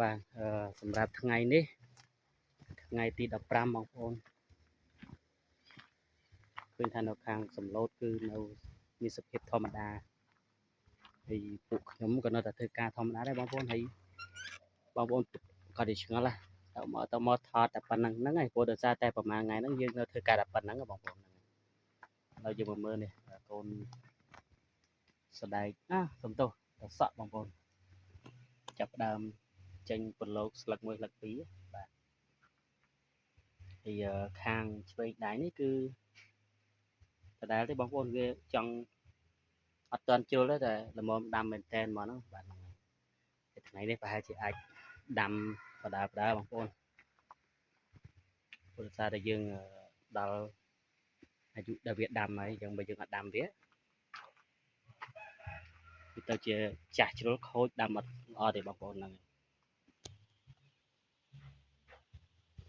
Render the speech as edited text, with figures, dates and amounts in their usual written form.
បាទសម្រាប់ថ្ងៃនេះថ្ងៃទី15បងប្អូនឃើញថានៅខាងសំឡូតគឺនៅមានសភាពធម្មតាហើយពួកខ្ញុំក៏នៅតែធ្វើការធម្មតាដែរបងប្អូនហើយបងប្អូនក៏តែឆ្ងល់ដែរទៅមកថតតែប៉ុណ្្នឹងហ្នឹងហើយព្រោះដោយសារតែប្រហែលថ្ងៃហ្នឹងយើងនៅធ្វើការតែប៉ុណ្្នឹងបងប្អូនហើយយើងមកមើលនេះកូនស្ដែកសំទោសតសក់បងប្អូនចាប់ដើមចេញពន្លកស្លឹកមួយស្លឹកពីរបាទហើយខាងឆ្វេងដៃនេះគឺដដែលទេបងប្អូនវាចង់អត់ទាន់ជល់ទេតែល្មមដាំមែនតែនមកហ្នឹងបាទហ្នឹងហើយថ្ងៃនេះប្រហែលជាអាចដាំបដាបងប្អូនព្រោះសារតែយើងដល់អាយុដែលវាដាំហើយអញ្ចឹងបើយើងអត់ដាំវាទៅជាចាស់ជ្រុលខូចដាំអត់ល្អទេបងប្អូនហ្នឹង